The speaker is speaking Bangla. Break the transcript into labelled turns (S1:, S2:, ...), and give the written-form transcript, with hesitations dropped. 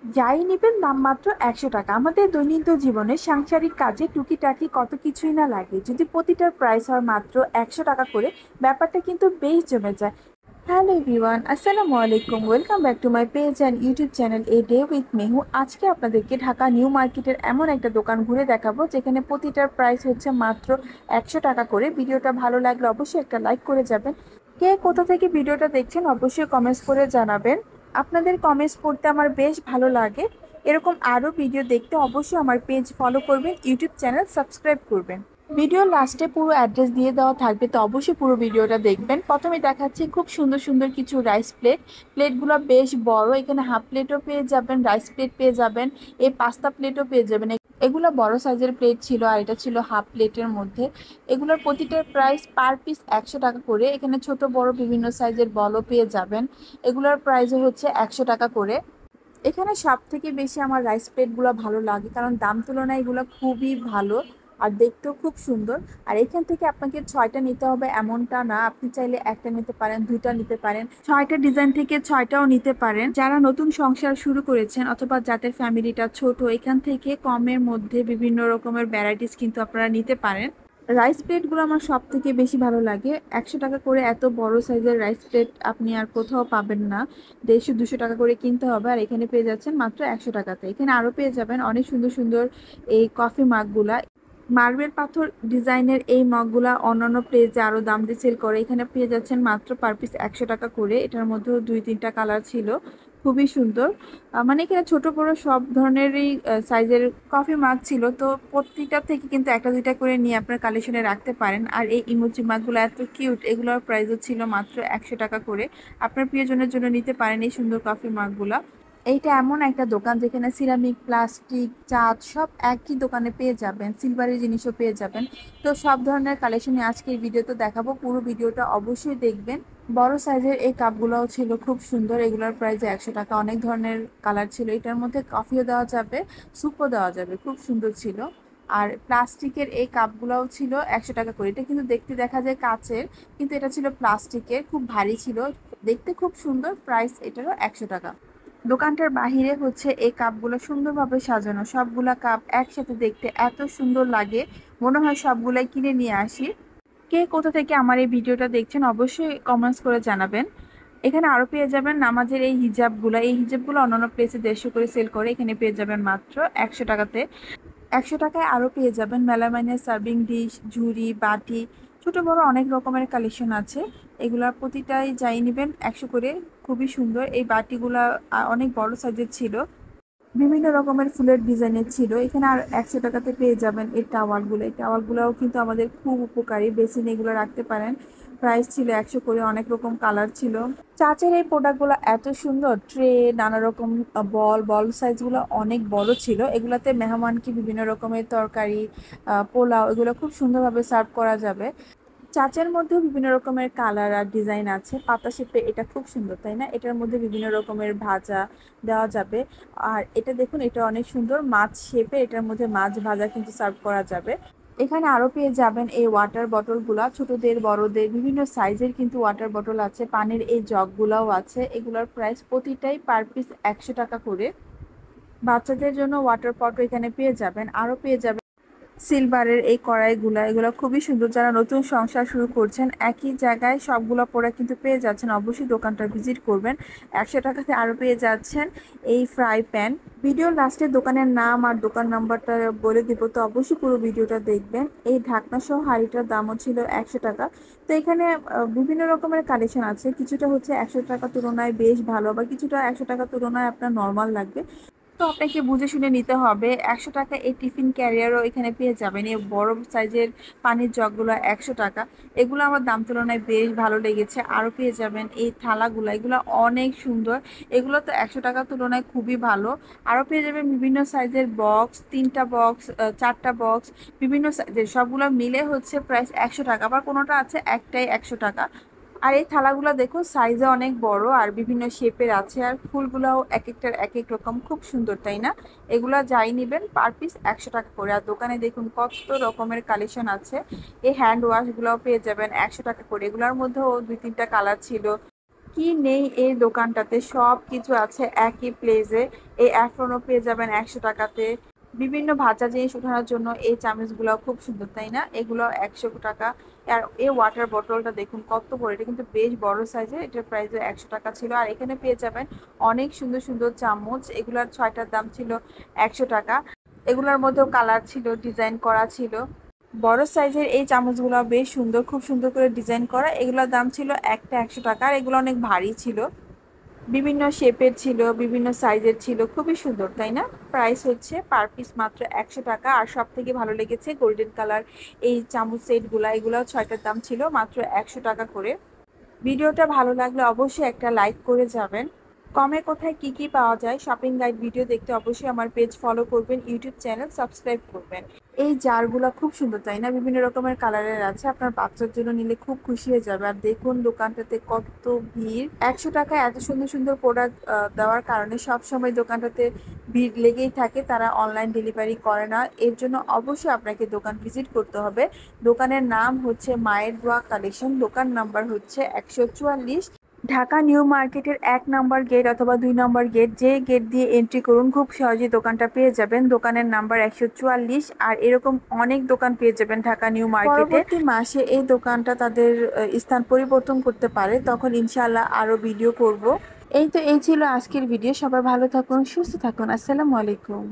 S1: যাই নিবেন দাম মাত্র ১০০ টাকা। আমাদের দৈনন্দিন জীবনে সাংসারিক কাজে টুকিটাকি কত কিছুই না লাগে, যদি প্রতিটার প্রাইস হয় মাত্র ১০০ টাকা করে, ব্যাপারটা কিন্তু বেশ জমে যায়। হ্যালো এভরিওয়ান, আসসালামু আলাইকুম, welcome back to my page and YouTube channel a day with Mehu. আজকে আপনাদেরকে ঢাকা নিউ মার্কেটের এমন একটা দোকান ঘুরে দেখাবো যেখানে প্রতিটার প্রাইস হচ্ছে মাত্র ১০০ টাকা করে। ভিডিওটা ভালো লাগলে অবশ্যই একটা লাইক করে যাবেন। কে কোথা থেকে ভিডিওটা দেখছেন অবশ্যই কমেন্টস করে জানাবেন। আপনাদের কমেন্টস পড়তে আমার বেশ ভালো লাগে। এরকম আরও ভিডিও দেখতে অবশ্যই আমার পেজ ফলো করবেন, ইউটিউব চ্যানেল সাবস্ক্রাইব করবেন। ভিডিওর লাস্টে পুরো অ্যাড্রেস দিয়ে দেওয়া থাকবে, তো অবশ্যই পুরো ভিডিওটা দেখবেন। প্রথমে দেখাচ্ছি খুব সুন্দর সুন্দর কিছু রাইস প্লেট। প্লেটগুলো বেশ বড়, এখানে হাফ প্লেটও পেয়ে যাবেন, রাইস প্লেট পেয়ে যাবেন, এই পাস্তা প্লেটও পেয়ে যাবেন। এগুলো বড় সাইজের প্লেট ছিল আর এটা ছিল হাফ প্লেটের মধ্যে। এগুলোর প্রতিটার প্রাইস পার পিস ১০০ টাকা করে। এখানে ছোট বড় বিভিন্ন সাইজের বলও পেয়ে যাবেন, এগুলোর প্রাইসও হচ্ছে ১০০ টাকা করে। এখানে সব থেকে বেশি আমার রাইস প্লেটগুলো ভালো লাগে, কারণ দাম তুলনায় এগুলো খুবই ভালো আর দেখতেও খুব সুন্দর। আর এখান থেকে আপনাকে ৬টা নিতে হবে এমনটা না, আপনি চাইলে একটা নিতে পারেন, দুইটা নিতে পারেন, ৬টা ডিজাইন থেকে ৬টাও নিতে পারেন। যারা নতুন সংসার শুরু করেছেন অথবা যাদের ফ্যামিলিটা ছোট, এখান থেকে কমের মধ্যে বিভিন্ন রকমের ভ্যারাইটিস কিন্তু আপনারা নিতে পারেন। রাইস প্লেটগুলো আমার সব থেকে বেশি ভালো লাগে। ১০০ টাকা করে এত বড় সাইজের রাইস প্লেট আপনি আর কোথাও পাবেন না। ১৫০-২০০ টাকা করে কিনতে হবে, আর এখানে পেয়ে যাচ্ছেন মাত্র ১০০ টাকাতে। এখানে আরও পেয়ে যাবেন অনেক সুন্দর সুন্দর এই কফি মাগগুলা। মার্বেল পাথর ডিজাইনের এই মগগুলা অন্যান্য প্লেসে আরও দাম দিয়ে সেল করে, এখানে পেয়ে যাচ্ছেন মাত্র পার পিস ১০০ টাকা করে। এটার মধ্যেও ২-৩টা কালার ছিল, খুবই সুন্দর। মানে এখানে ছোট বড় সব ধরনেরই সাইজের কফি মাগ ছিল, তো প্রত্যেকটা থেকে কিন্তু একটা দুইটা করে নিয়ে আপনার কালেকশনে রাখতে পারেন। আর এই ইমোজি মাগগুলো এত কিউট, এগুলোর প্রাইসও ছিল মাত্র ১০০ টাকা করে। আপনার প্রিয়জনের জন্য নিতে পারেন এই সুন্দর কফি মাগগুলা। এইটা এমন একটা দোকান যেখানে সিরামিক, প্লাস্টিক, চাঁদ সব একই দোকানে পেয়ে যাবেন, সিলভারের জিনিসও পেয়ে যাবেন। তো সব ধরনের কালেকশনে আজকের ভিডিওতে দেখাবো, পুরো ভিডিওটা অবশ্যই দেখবেন। বড় সাইজের এই কাপগুলোও ছিল খুব সুন্দর, এগুলোর প্রাইস ১০০ টাকা। অনেক ধরনের কালার ছিল, এটার মধ্যে কফিও দেওয়া যাবে, স্যুপও দেওয়া যাবে, খুব সুন্দর ছিল। আর প্লাস্টিকের এই কাপগুলোও ছিল ১০০ টাকা করে। এটা কিন্তু দেখতে দেখা যায় কাচের, কিন্তু এটা ছিল প্লাস্টিকের, খুব ভারী ছিল, দেখতে খুব সুন্দর। প্রাইস এটারও ১০০ টাকা। দোকানটার বাহিরে হচ্ছে এই কাপগুলো সুন্দরভাবে সাজানো, সবগুলা কাপ একসাথে দেখতে এত সুন্দর লাগে, মনে হয় সবগুলাই কিনে নিয়ে আসি। কে কোথা থেকে আমার এই ভিডিওটা দেখছেন অবশ্যই কমেন্টস করে জানাবেন। এখানে আরো পেয়ে যাবেন নামাজের এই হিজাবগুলো। এই হিজাবগুলো অন্যান্য প্লেসে ১৫০ করে সেল করে, এখানে পেয়ে যাবেন মাত্র ১০০ টাকাতে। ১০০ টাকায় আরও পেয়ে যাবেন মেলামাইনের সার্ভিং ডিশ, ঝুড়ি, বাটি, ছোট বড় অনেক রকমের কালেকশন আছে। এগুলার প্রতিটাই যাই নেবেন ১০০ করে। খুবই সুন্দর এই বাটিগুলা, অনেক বড় সাইজের ছিল, বিভিন্ন রকমের ফুলের ডিজাইনের ছিল। এখানে আর ১০০ টাকাতে পেয়ে যাবেন এই টাওয়ালগুলো। এই টাওয়ালগুলোও কিন্তু আমাদের খুব উপকারী, বেসিন এগুলো রাখতে পারেন। প্রাইস ছিল ১০০ করে, অনেক রকম কালার ছিল। চাচের এই প্রোডাক্টগুলো এত সুন্দর, ট্রে, নানা রকম বল বল সাইজগুলো অনেক বড় ছিল। এগুলাতে মেহমানকে বিভিন্ন রকমের তরকারি, পোলাও এগুলো খুব সুন্দরভাবে সার্ভ করা যাবে। চাচের মধ্যেও বিভিন্ন রকমের কালার আর ডিজাইন আছে। পাতা শেপে এটা খুব সুন্দর, তাই না? এটার মধ্যে বিভিন্ন রকমের ভাজা দেওয়া যাবে। আর এটা দেখুন, এটা অনেক সুন্দর মাছ শেপে, এটার মধ্যে মাছ ভাজা কিন্তু সার্ভ করা যাবে। এখানে আরো পেয়ে যাবেন এই ওয়াটার বটলগুলা, ছোটদের বড়দের বিভিন্ন সাইজের কিন্তু ওয়াটার বটল আছে। পানির এই জগগুলাও আছে, এগুলোর প্রাইস প্রতিটাই পার পিস ১০০ টাকা করে। বাচ্চাদের জন্য ওয়াটার পটও এখানে পেয়ে যাবেন। আরো পেয়ে যাবেন সিলভারের এই কড়াইগুলা, এগুলো খুবই সুন্দর। যারা নতুন সংসার শুরু করছেন একই জায়গায় সবগুলো প্রোডাক্ট কিন্তু পেয়ে যাচ্ছেন, অবশ্যই দোকানটা ভিজিট করবেন। ১০০ টাকাতে আরও পেয়ে যাচ্ছেন এই ফ্রাই প্যান। ভিডিওর লাস্টে দোকানের নাম আর দোকান নাম্বারটা বলে দিব, তো অবশ্যই পুরো ভিডিওটা দেখবেন। এই ঢাকনা সহ হাঁড়িটার দামও ছিল ১০০ টাকা। তো এখানে বিভিন্ন রকমের কালেকশন আছে, কিছুটা হচ্ছে ১০০ টাকার তুলনায় বেশ ভালো, বা কিছুটা ১০০ টাকার তুলনায় আপনার নর্মাল লাগবে। তো আপনাকে বুঝে শুনে নিতে হবে। ১০০ টাকা এই টিফিন ক্যারিয়ারও এখানে পেয়ে যাবেন, এই বড় সাইজের পানির জগগুলো ১০০ টাকা। এগুলো আমার দাম তুলনায় বেশ ভালো লেগেছে। আরও পেয়ে যাবেন এই থালাগুলো, এগুলো অনেক সুন্দর, এগুলো তো ১০০ টাকার তুলনায় খুবই ভালো। আরও পেয়ে যাবেন বিভিন্ন সাইজের বক্স, ৩টা বক্স, ৪টা বক্স, বিভিন্ন সাইজের, সবগুলো মিলে হচ্ছে প্রাইস ১০০ টাকা। আবার কোনোটা আছে একটাই ১০০ টাকা। আর এই থালাগুলো দেখুন সাইজে অনেক বড় আর বিভিন্ন শেপের আছে, আর ফুলগুলাও এক একটার এক এক রকম, খুব সুন্দর, তাই না? এগুলা যাই নিবেন পার পিস ১০০ টাকা করে। আর দোকানে দেখুন কত রকমের কালেকশন আছে। এই হ্যান্ড ওয়াশ গুলাও পেয়ে যাবেন ১০০ টাকা করে, এগুলোর মধ্যেও ২-৩টা কালার ছিল। কি নেই এই দোকানটাতে, সব কিছু আছে একই প্লেসে। এই অ্যাফ্রনও পেয়ে যাবেন 100 টাকাতে। বিভিন্ন ভাজা জিনিস ওঠানোর জন্য এই চামচগুলো খুব সুন্দর, তাই না? এগুলো 100 টাকা। আর এই ওয়াটার বোতলটা দেখুন কত বড়, এটা কিন্তু বেশ বড় সাইজের, এটার প্রাইস 100 টাকা ছিল। আর এখানে পেয়ে যাবেন অনেক সুন্দর সুন্দর চামচ, এগুলার 6টার দাম ছিল 100 টাকা। এগুলোর মধ্যেও কালার ছিল, ডিজাইন করা ছিল। বড় সাইজের এই চামচগুলো বেশ সুন্দর, খুব সুন্দর করে ডিজাইন করা। এগুলোর দাম ছিল একটা 100 টাকা। আর এগুলো অনেক ভারী ছিল, বিভিন্ন শেপের ছিল, বিভিন্ন সাইজের ছিল, খুবই সুন্দর, তাই না? প্রাইস হচ্ছে পার পিস মাত্র 100 টাকা। আর সব থেকে ভালো লেগেছে গোল্ডেন কালার এই চামচ সেটগুলা, এগুলো 6টার দাম ছিল মাত্র 100 টাকা করে। ভিডিওটা ভালো লাগলে অবশ্যই একটা লাইক করে যাবেন। কমে কোথায় কি কি পাওয়া যায় শপিং গাইড ভিডিও দেখতে অবশ্যই আমার পেজ ফলো করবেন, ইউটিউব চ্যানেল সাবস্ক্রাইব করবেন। এই জারগুলো খুব সুন্দর, তাই না? বিভিন্ন রকমের কালারের আছে, আপনার বাচ্চার জন্য নিলে খুব খুশি হয়ে যাবে। আর দেখুন দোকানটাতে কত ভিড়, 100 টাকায় এত সুন্দর সুন্দর প্রোডাক্ট দেওয়ার কারণে সব সময় দোকানটাতে ভিড় লেগেই থাকে। তারা অনলাইন ডেলিভারি করে না, এর জন্য অবশ্যই আপনাকে দোকান ভিজিট করতে হবে। দোকানের নাম হচ্ছে মায়ের দোয়া কালেকশন, দোকান নাম্বার হচ্ছে 144, ঢাকা নিউ মার্কেটের 1 নম্বর গেট অথবা 2 নম্বর গেট, যে গেট দিয়ে এন্ট্রি করুন খুব সহজেই দোকানটা পেয়ে যাবেন। দোকানের নাম্বার 144। আর এরকম অনেক দোকান পেয়ে যাবেন ঢাকা নিউ মার্কেটে। পরবর্তী মাসে এই দোকানটা তাদের স্থান পরিবর্তন করতে পারে, তখন ইনশাআল্লাহ আরো ভিডিও করব। এই ছিল আজকের ভিডিও। সবাই ভালো থাকুন, সুস্থ থাকুন। আসসালামু আলাইকুম।